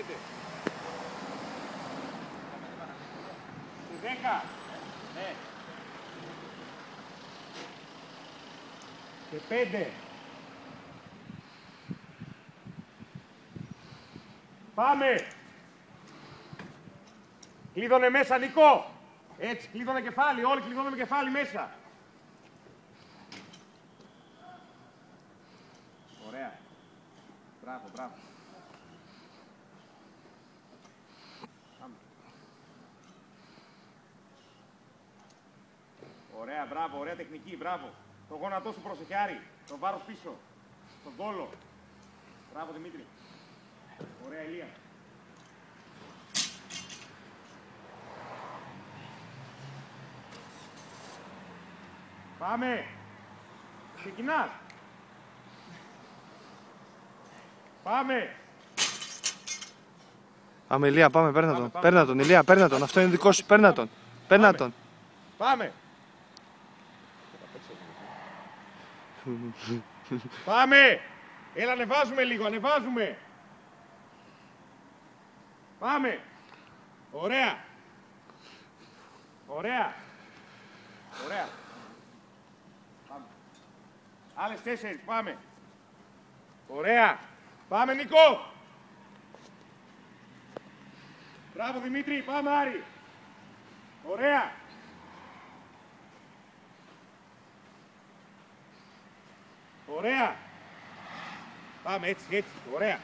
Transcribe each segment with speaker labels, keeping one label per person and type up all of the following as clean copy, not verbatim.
Speaker 1: Σε 10. Ναι. Σε 5. Πάμε. Κλείδωνε μέσα, Νικό. Έτσι, κλείδωνε κεφάλι. Όλοι κλειδώνουμε κεφάλι μέσα. Ωραία. Μπράβο, μπράβο. Πάμε. Ωραία, μπράβο, ωραία τεχνική, μπράβο. Το γόνατό σου προσεχιάρι. Το βάρος πίσω. Στον κόλο. Μπράβο, Δημήτρη. Ωραία, Ηλία. Πάμε. Ξεκινάς. Πάμε.
Speaker 2: Πάμε, Ηλία, πάμε, παίρνα τον. Παίρνα τον, Ηλία, παίρνα τον. Αυτό είναι δικό σου, παίρνα τον. Παίρνα τον.
Speaker 1: Πάμε. Πάμε. Έλα, ανεβάζουμε λίγο, ανεβάζουμε. Πάμε. Ωραία. Ωραία. Ωραία. Πάμε. Άλλες 4, πάμε. Ωραία. Πάμε, Νικό. Μπράβο, Δημήτρη. Πάμε, Άρη. Ωραία. Ωραία. Πάμε, έτσι, έτσι. Ωραία.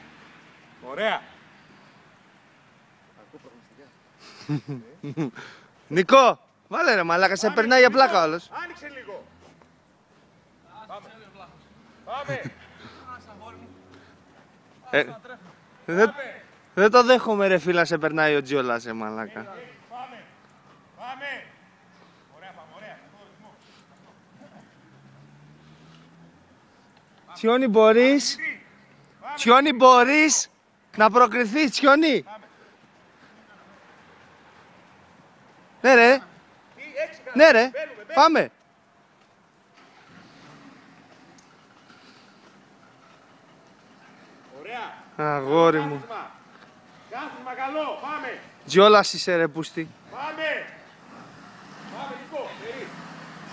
Speaker 1: Ωραία.
Speaker 2: Νικό, βάλε ρε μαλάκα, σε περνάει για πλάκα όλος.
Speaker 1: Άνοιξε λίγο. Πάμε. Πάμε.
Speaker 2: Δεν το δέχομαι ρε φίλα, σε περνάει ο Τζιόλα σε μαλάκα.
Speaker 1: Πάμε. Πάμε. Ωραία, πάμε, ωραία.
Speaker 2: Τσιόνι μπορείς, Τσιόνι μπορείς να προκριθείς, Τσιόνι. Ναι ρε, ναι ρε, πάμε.
Speaker 1: Ωραία.
Speaker 2: Αγόρι μου.
Speaker 1: Κάθισμα καλό, πάμε.
Speaker 2: Τζιόλας είσαι ρε πούστη.
Speaker 1: Πάμε. Πάμε, Νικό.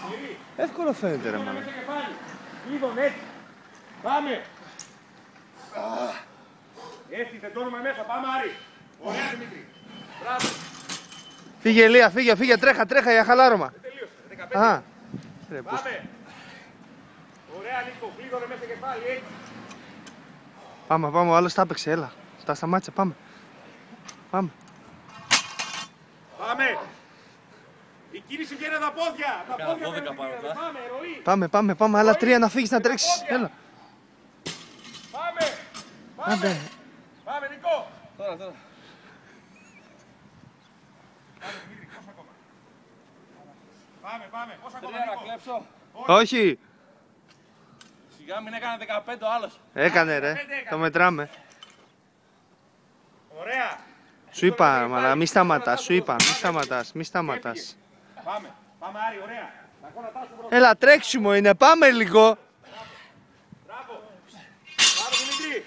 Speaker 1: Σειρή.
Speaker 2: Εύκολο φαίνεται ρε
Speaker 1: Κλείδωνε
Speaker 2: μάνα.
Speaker 1: μέσα κεφάλι. Κλείδωνε έτσι. Πάμε. Έτσι, τεντώνουμε μέσα. Πάμε, Άρη. Ωραία, Δημήτρη. Μπράβο.
Speaker 2: Φύγε Ηλία, φύγε, φύγε, τρέχα, τρέχα για χαλάρωμα.
Speaker 1: Τελείωσε. 15.
Speaker 2: Α, ρε πούστη.
Speaker 1: Πάμε. Ωραία, Νίκο. Κλείδωνε μέσα κεφάλι, έτσι.
Speaker 2: Πάμε, πάμε, ο άλλος τα έπαιξε, έλα. Τα σταμάτησε, πάμε. Πάμε.
Speaker 1: Πάμε. Η κίνηση βγαίνει τα πόδια. Τα πόδια βγαίνουν. Πάμε, ροή.
Speaker 2: Πάμε, πάμε, πάμε, άλλα 3 να φύγεις να τρέξεις, έλα.
Speaker 1: Πάμε.
Speaker 2: Άντε.
Speaker 1: Πάμε. Πάμε, Νικό.
Speaker 3: Τώρα.
Speaker 1: Πάμε, Δημήτρη, πώς ακόμα. Πάμε. Πώς ακόμα,
Speaker 3: 3 να
Speaker 1: Νικό.
Speaker 3: κλέψω.
Speaker 2: Όχι,
Speaker 3: Σιγά μην έκανε 15 ο άλλος.
Speaker 2: έκανε ρε, το μετράμε.
Speaker 1: Ωραία.
Speaker 2: Σου είπα, μαλά, μη σταματάς, σου είπα, μη σταματάς.
Speaker 1: Πάμε. Πάμε, Άρη, ωραία. Τα γόνατά σου μπροστά.
Speaker 2: Έλα, τρέξιμο είναι, πάμε λίγο.
Speaker 1: Μπράβο. Πάμε, Δημήτρη.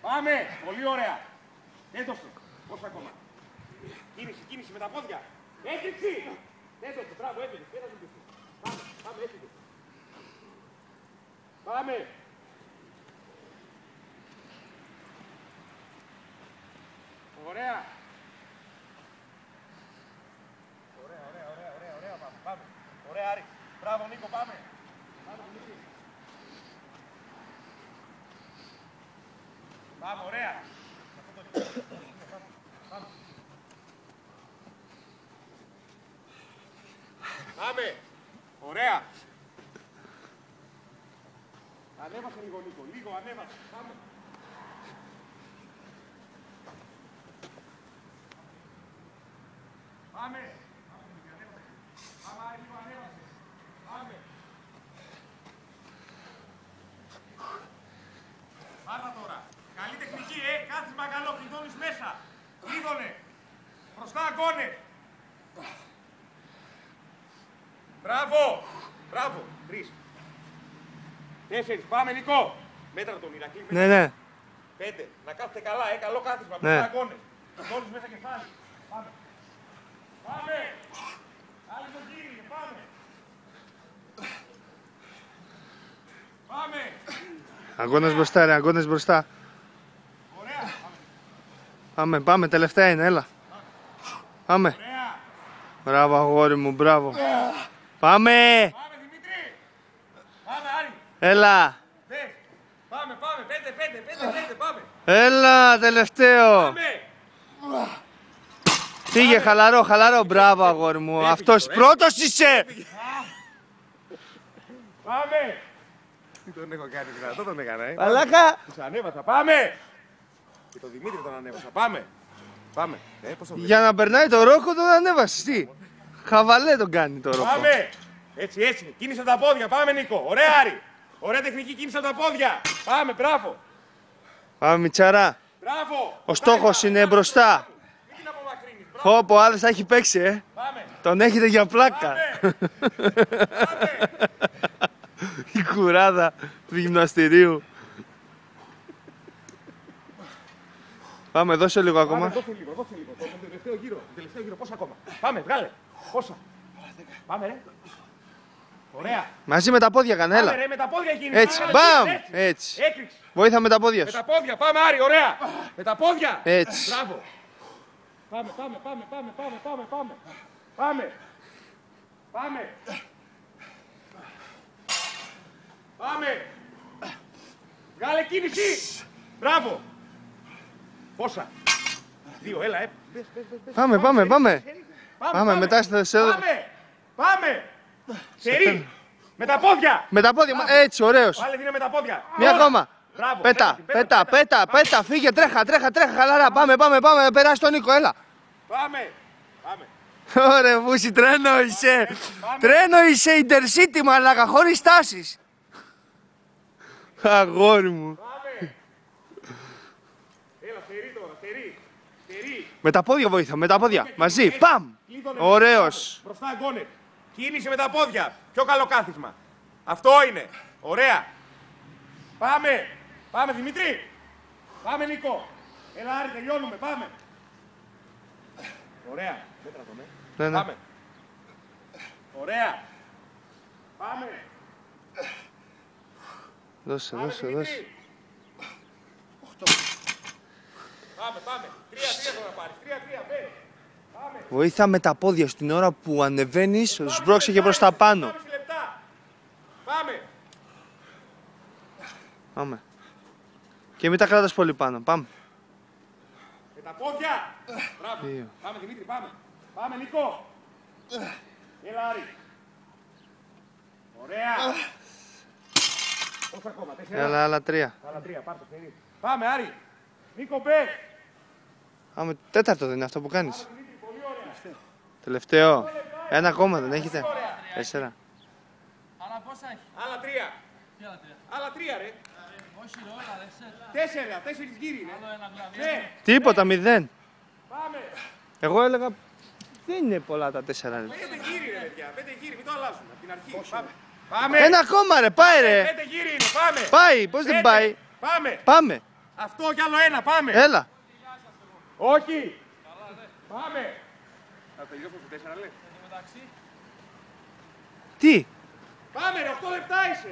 Speaker 1: Πάμε. Πολύ ωραία. Έντωσε. Πώς ακόμα. Κίνηση με τα πόδια. Έκρηξη. Έντωσε. Μπράβο, έφυγε. Πάμε, έφυγε. Πάμε. Ωραία. Ωραία. Πάμε. Ωραία, Άρη. Μπράβο, Νίκο, πάμε. Πάμε, ωραία. Πάμε. Ωραία. Ανέβασε λίγο, Νίκο. Λίγο, ανέβασε. Πάμε. Πάμε. Πάμε, Άρη, λίγο ανέβασε. Πάμε. Πάρτα τώρα. Καλή τεχνική, κάθισμα καλό. Κλειδώνεις μέσα. Κλείδωνε. Μπροστά αγκώνε. Μπράβο. Μπράβο. 3. 4. Πάμε, Νικό. Μέτρα τον Ηρακλή.
Speaker 2: Ναι, ναι.
Speaker 1: 5. Να κάθετε καλά, καλό κάθισμα.
Speaker 2: Ναι.
Speaker 1: Μπροστά αγώνες. Δόλους μέσα κεφάλι. Πάμε. Πάμε. Άλλη τον κύριε, πάμε. Πάμε.
Speaker 2: Αγώνας μπροστά, ρε, αγώνας μπροστά.
Speaker 1: Ωραία.
Speaker 2: Πάμε, πάμε, τελευταία είναι, έλα. Πάμε.
Speaker 1: Ωραία.
Speaker 2: Μπράβο, αγόρι μου, μπράβο. Πάμε!
Speaker 1: Πάμε, Δημήτρη. Πάμε, Άρη.
Speaker 2: Έλα!
Speaker 1: Δες. Πάμε, πάμε. 5, πάμε.
Speaker 2: Έλα, τελευταίο!
Speaker 1: Πάμε.
Speaker 2: Φύγε, χαλαρό, χαλαρό. Μπράβο, αγόρι μου. Αυτός πρώτος είσαι!
Speaker 1: Πάμε. Τι τον έχω κάνει δυνατό, τον έκανα,
Speaker 2: Μαλάκα!
Speaker 1: Τους ανέβασα, πάμε! Και τον Δημήτρη τον ανέβασα, πάμε! Πάμε! Πώς το
Speaker 2: Για να περνάει το ρόκο τον ανέβασες, τι! Χαβαλέ τον κάνει το ρόκο.
Speaker 1: Πάμε! Έτσι, έτσι, κίνησε τα πόδια, πάμε Νίκο! Ωραία Άρη! Ωραία τεχνική, κίνησε τα πόδια! Πάμε, μπράβο!
Speaker 2: Πάμε, Μιτσαρά.
Speaker 1: Μπράβο!
Speaker 2: Ο στόχος είναι μπροστά.
Speaker 1: Μην την απομακρύνεις, μπράβο!
Speaker 2: Πω, πω, άλλος θα έχει παίξει,
Speaker 1: Πάμε!
Speaker 2: Τον έχετε για πλάκα.
Speaker 1: Πάμε!
Speaker 2: Η κουράδα του γυμναστηρίου. Πάμε, δώσε λίγο ακόμα.
Speaker 1: Δώσε λίγο, δώσε λίγο. Τον τελευταίο γύρο, πόσα ακόμα. Πάμε, βγάλε. Πόσα. Πάμε, ρε. Ωραία.
Speaker 2: Μαζί με τα πόδια κανένα.
Speaker 1: Πάμε,
Speaker 2: Έλα.
Speaker 1: ρε, με τα πόδια εκείνη.
Speaker 2: Έτσι, μπαμ! Έτσι.
Speaker 1: Έκρηξε.
Speaker 2: Βοήθα με τα πόδια
Speaker 1: Με
Speaker 2: σου.
Speaker 1: τα πόδια, πάμε Άρη, ωραία. Με τα πόδια.
Speaker 2: Έτσι.
Speaker 1: Μπράβο. Πάμε. Πάμε. Πάμε. Βγάλε κίνηση. Μπράβο. Πόσα. 2, έλα,
Speaker 2: Πάμε. Πάμε, μετά σε εδώ.
Speaker 1: Πάμε. Σερί. Με τα πόδια.
Speaker 2: Με τα πόδια. Έτσι, ωραίος.
Speaker 1: Πάλι δίνε με τα πόδια.
Speaker 2: Μια ακόμα.
Speaker 1: Μπράβο.
Speaker 2: Πέτα. Φύγε, τρέχα. Χαλαρά. Πάμε. Περάσει τον Νίκο, έλα.
Speaker 1: Πάμε.
Speaker 2: Ωραία, Βούση, τρένο είσαι. Τρένο είσαι, Intercity, μαλάκα, χωρίς στάσεις. Αγόρι μου.
Speaker 1: Πάμε. Έλα, σερί τώρα, σερί.
Speaker 2: Με τα πόδια βοήθα, με τα πόδια. Μαζί, παμ. Ωραίος.
Speaker 1: Μπροστά αγώνε. Κίνησε με τα πόδια. Πιο καλό κάθισμα. Αυτό είναι. Ωραία. Πάμε Δημήτρη. Πάμε Νίκο. Έλα Άρη, τελειώνουμε. Πάμε. Ωραία. Μέτρα το,
Speaker 2: Ναι.
Speaker 1: Πάμε. Ωραία. Πάμε.
Speaker 2: Δώσε.
Speaker 1: Δημήτρη. Πάμε. 3 θα να πάρεις. 3, πέ. Πάμε.
Speaker 2: Βοήθα με τα πόδια σου την ώρα που ανεβαίνεις, σμπρώξε και προς τα πάνω.
Speaker 1: 1,5 λεπτά. Πάμε.
Speaker 2: Πάμε. Και μην τα κράτας πολύ πάνω. Πάμε.
Speaker 1: Με τα πόδια. Μπράβο.
Speaker 2: 2.
Speaker 1: Πάμε Δημήτρη, πάμε. Πάμε Νίκο. Έλα Άρη. Ωραία. Πόσα ακόμα, 4.
Speaker 2: Άλλα 3.
Speaker 1: Άλλα 3, πάρτε φέρει. Πάμε Άρη. Νίκο μπε.
Speaker 2: Πάμε, τέταρτο δεν είναι αυτό που κάνεις. Τελευταίο. Ένα ακόμα δεν έχετε. 4.
Speaker 3: Αλλά πόσα έχει.
Speaker 1: Άλλα 3.
Speaker 3: Τι άλλα τρία.
Speaker 1: Άλλα 3 ρε.
Speaker 3: Όχι ρε, όλα ρε.
Speaker 1: 4 γύρι είναι.
Speaker 3: Άλλο ένα βλάβη.
Speaker 1: Ναι.
Speaker 2: Τίποτα, 0.
Speaker 1: Πάμε.
Speaker 2: Εγώ έλεγα δεν είναι πολλά τα 4.
Speaker 1: 5 γύρι ρε παιδιά. 5 γύρι, μην το αλλάζουμε. Από την αρχή. Πάμε.
Speaker 2: Ένα ακόμα ρε, πάει ρε.
Speaker 1: 5 γύρι είναι, πάμε.
Speaker 2: Πάει, πώς δεν πάει.
Speaker 1: Πάμε.
Speaker 2: Πάμε.
Speaker 1: Αυτό κι άλλο ένα, πάμε.
Speaker 2: Έλα.
Speaker 1: Όχι. Πάμε. Θα τελειώσουμε στο 4 λέει.
Speaker 2: Τι.
Speaker 1: Πάμε ρε, 8 λεπτά είσαι.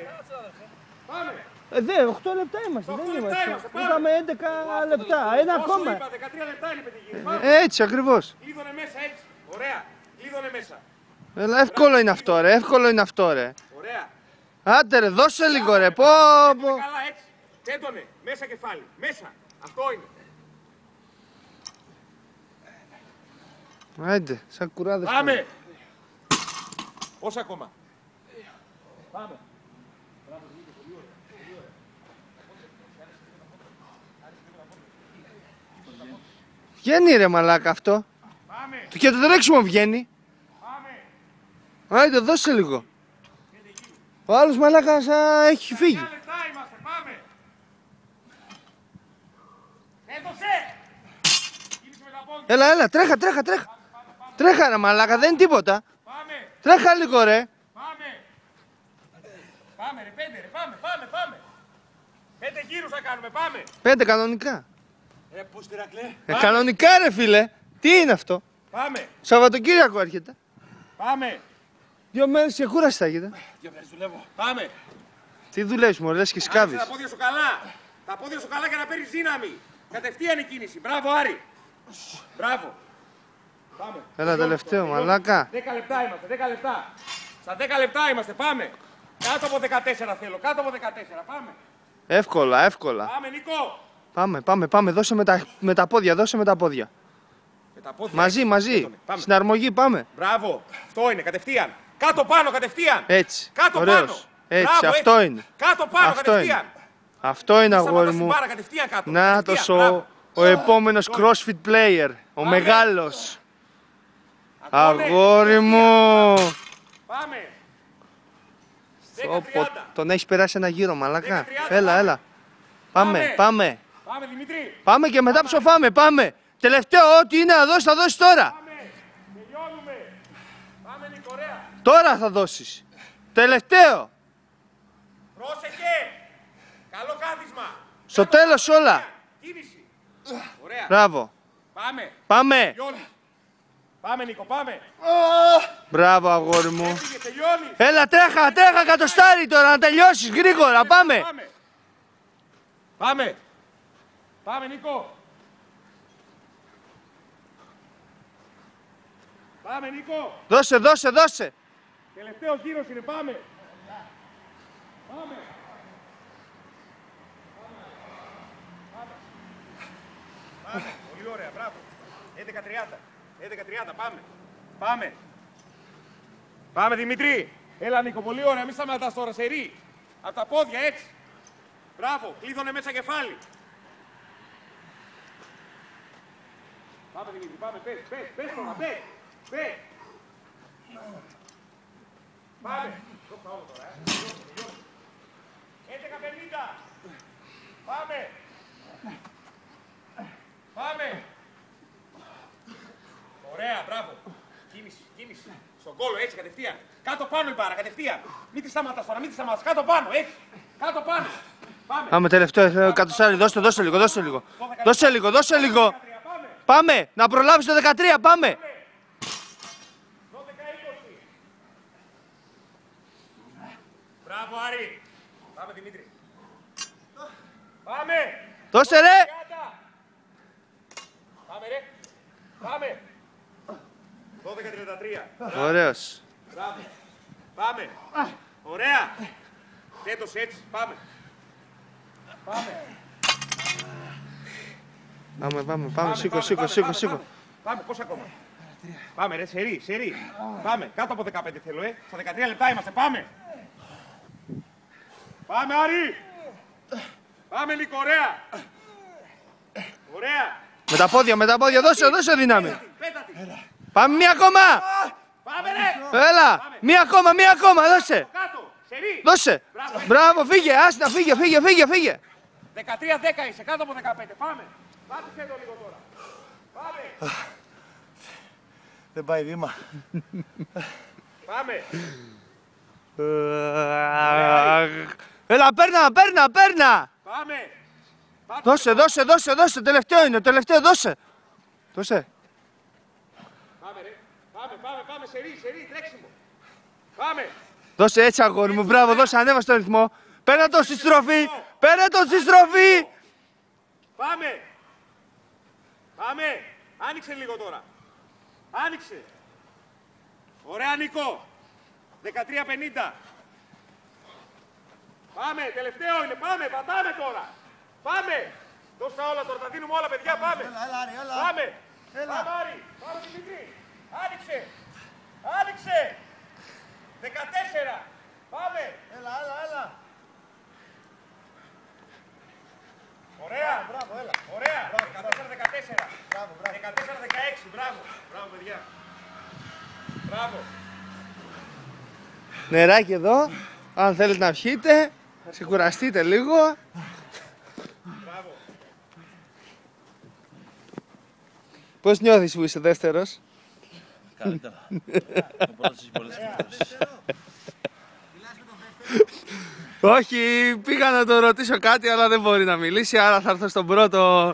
Speaker 1: Πάμε.
Speaker 2: 8 λεπτά είμαστε,
Speaker 1: 8
Speaker 2: δεν
Speaker 1: λεπτά
Speaker 2: είμαστε.
Speaker 1: είμαστε, πάμε.
Speaker 2: Είχαμε 11 λεπτά, ένα
Speaker 1: Όσο
Speaker 2: ακόμα.
Speaker 1: είπα, 13 λεπτά είναι 5 γύρι. Πάμε.
Speaker 2: Έτσι ακριβώς.
Speaker 1: Κλείδωνε μέσα έτσι. Ωραία. Κλείδωνε μέσα.
Speaker 2: Έλα, εύκολο είναι αυτό ρε, εύκολο είναι αυτό ρε.
Speaker 1: Ωραία.
Speaker 2: Άντε ρε, δώσε λίγο ρε, πω.
Speaker 1: Καλά έτσι. Τέντωνε. Μέσα κεφάλι. Μέσα. Αυτό είναι.
Speaker 2: Άντε, σαν κουράδες.
Speaker 1: Πάμε. Πόσα ακόμα. Πάμε.
Speaker 2: Βγαίνει ρε μαλάκα αυτό.
Speaker 1: Πάμε.
Speaker 2: Και το τρέξιμο βγαίνει.
Speaker 1: Πάμε.
Speaker 2: Άντε, δώσε λίγο. Ο άλλος μαλάκας έχει φύγει.
Speaker 1: 9 λεπτά είμαστε. Πάμε. Έδωσε. Κίνησε με τα πόδια.
Speaker 2: Έλα, τρέχα. Τρέχα ρε μαλάκα, δεν είναι τίποτα.
Speaker 1: Πάμε.
Speaker 2: Τρέχα λίγο ρε.
Speaker 1: Πάμε. Πάμε ρε, 5 ρε. Πάμε. 5 γύρους θα κάνουμε, πάμε.
Speaker 2: 5 κανονικά.
Speaker 3: Πού στη Ρακλέ.
Speaker 2: Κανονικά ρε φίλε. Τι είναι αυτό.
Speaker 1: Πάμε.
Speaker 2: Σαββατοκύριακο έρχεται.
Speaker 1: Πάμε.
Speaker 2: 2 μέρες και κούραση θα έχετε.
Speaker 3: 2 μέρες δουλεύω.
Speaker 1: Πάμε.
Speaker 2: Τι δουλεύεις μωρέ, λες και σκάβεις.
Speaker 1: Τα πόδια σου καλά. Τα πόδια σου καλά για να παίρνεις δύναμη. Κατευθείαν η κίνηση. Μπράβο Άρη. Μπράβο. Πάμε.
Speaker 2: Έλα τελευταίο μαλάκα.
Speaker 1: 10 λεπτά είμαστε, 10 λεπτά. Στα 10 λεπτά είμαστε, πάμε. Κάτω από 14 θέλω, κάτω από 14, πάμε.
Speaker 2: Εύκολα, εύκολα.
Speaker 1: Πάμε Νίκο.
Speaker 2: Πάμε, δώσε με τα πόδια, δώσε με τα πόδια.
Speaker 1: Με τα πόδια.
Speaker 2: Μαζί,
Speaker 1: πάμε.
Speaker 2: στην αρμογή πάμε.
Speaker 1: Μπράβο, αυτό είναι, κατευθείαν. Κάτω πάνω, κατευθείαν.
Speaker 2: Έτσι,
Speaker 1: κάτω
Speaker 2: ωραίος.
Speaker 1: πάνω.
Speaker 2: Έτσι,
Speaker 1: Μπράβο,
Speaker 2: αυτό
Speaker 1: έτσι.
Speaker 2: είναι.
Speaker 1: Κάτω πάνω,
Speaker 2: Αυτό
Speaker 1: κατευθείαν.
Speaker 2: είναι. Αυτό είναι αγόρι μου.
Speaker 1: Μπάρα, κατευθείαν κάτω.
Speaker 2: Νάτος
Speaker 1: Κατευθείαν,
Speaker 2: ο επόμενος CrossFit player, ο
Speaker 1: Πάμε.
Speaker 2: μεγάλος.
Speaker 1: Ακόμα,
Speaker 2: Αγόρι μου.
Speaker 1: Πάμε.
Speaker 2: Όπο,
Speaker 1: 10-30.
Speaker 2: τον έχει περάσει ένα γύρο μαλάκα.
Speaker 1: 10-30,
Speaker 2: Έλα. Πάμε.
Speaker 1: Πάμε Δημήτρη.
Speaker 2: Πάμε και μετά ψοφάμε, πάμε. Τελευταίο, ό,τι είναι να δώσεις, θα δώσεις τώρα.
Speaker 1: Πάμε. Τελειώνουμε. Πάμε Νίκο, ωραία.
Speaker 2: Τώρα θα δώσεις. Τελευταίο.
Speaker 1: Πρόσεχε. Καλό κάθισμα.
Speaker 2: Στο τέλος όλα.
Speaker 1: Κίνηση. Ωραία.
Speaker 2: Μπράβο.
Speaker 1: Πάμε.
Speaker 2: Πάμε.
Speaker 1: Τελειώνει. Πάμε Νίκο, πάμε.
Speaker 2: Μπράβο αγόρι μου.
Speaker 1: Έφυγε, τελειώνει.
Speaker 2: Έλα τρέχα κατοστάρι τώρα να τελειώσεις γρήγορα. Πάμε.
Speaker 1: Πάμε. Πάμε Νίκο. Πάμε Νίκο.
Speaker 2: Δώσε.
Speaker 1: Τελευταίος γύρος είναι, πάμε. Πάμε. Πάμε. Πολύ ωραία, μπράβο. 11-30. 11-30, πάμε. Πάμε. Πάμε Δημήτρη. Έλα Νίκο, πολύ ωραία. Μην σταματάς τώρα, σερί. Από τα πόδια, έτσι. Μπράβο, κλείδωνε μέσα κεφάλι. Πάμε Δημήτρη, πάμε, πες τώρα, πες. Πάμε. Δώστε όλο τώρα, 11-50. Πάμε. Πάμε. Ωραία, μπράβο. Κίνηση. Στον κόλο, έτσι, κατευθείαν. Κάτω πάνω η μπάρα, κατευθείαν. Μην τη σταματάς τώρα, Κάτω πάνω, έτσι. Κάτω πάνω.
Speaker 2: Πάμε τελευταίο, κατοστάρι, δώσε λίγο. Δώσε λίγο. Πάμε, να προλάβεις το 13, πάμε.
Speaker 1: 12-20. Μπράβο Άρη. Πάμε Δημήτρη. Πάμε.
Speaker 2: Δώσε ρε.
Speaker 1: Πάμε ρε. Πάμε. 12-33.
Speaker 2: Ωραίος.
Speaker 1: Μπράβο. Πάμε. Ωραία. Τέτος έτσι. Πάμε.
Speaker 2: Πάμε, σήκω.
Speaker 1: Πάμε, πώς ακόμα. Πάμε ρε, σερί. Πάμε, κάτω από 15 θέλω, Στα 13 λεπτά είμαστε, πάμε. Πάμε Άρη. Πάμε Νίκο, ωραία. Ωραία.
Speaker 2: Με τα πόδια, δώσε δύναμη.
Speaker 1: Πέτατη.
Speaker 2: Πάμε μία ακόμα.
Speaker 1: Πάμε ρε.
Speaker 2: Έλα, μία ακόμα, δώσε.
Speaker 1: Κάτω, σερί.
Speaker 2: Δώσε. Μπράβο, φύγε, άστα, φύγε.
Speaker 1: 13-10 είσαι, κάτω από 15, πάμε. Πάτησε εδώ λίγο τώρα. Πάμε.
Speaker 4: Δεν πάει βήμα.
Speaker 1: Πάμε.
Speaker 2: Έλα, παίρνα.
Speaker 1: Πάμε.
Speaker 2: Δώσε, τελευταίο είναι, δώσε.
Speaker 1: Πάμε ρε. Πάμε, σερί, τρέξιμο. Πάμε.
Speaker 2: Δώσε έτσι αγόρι μου, μπράβο, δώσε, ανέβα στο ρυθμό. Παίρνα το στη στροφή.
Speaker 1: Πάμε. Άνοιξε λίγο τώρα. Άνοιξε. Ωραία Νίκο. 13-50. Πάμε, τελευταίο είναι, πατάμε τώρα. Πάμε. Δώσ' τα όλα τώρα, τα δίνουμε όλα παιδιά, πάμε.
Speaker 4: Έλα.
Speaker 1: Πάμε. Πάμε Άρη. Πάμε Δημήτρη. Άνοιξε. 14. Πάμε.
Speaker 4: Έλα.
Speaker 1: Ωραία.
Speaker 4: Μπράβο, έλα.
Speaker 1: Ωραία. 14-14.
Speaker 4: Μπράβο.
Speaker 1: 14-16. Μπράβο. Μπράβο παιδιά. Μπράβο.
Speaker 2: Νεράκι εδώ, αν θέλετε να πιείτε, ξεκουραστείτε λίγο.
Speaker 1: Μπράβο.
Speaker 2: Πώς νιώθεις που είσαι δεύτερος?
Speaker 3: Καλύτερα. Ο πρώτος έχει πολλές επιθέσεις.
Speaker 2: Όχι, πήγα να τον ρωτήσω κάτι, αλλά δεν μπορεί να μιλήσει, άρα θα έρθω στον πρώτο.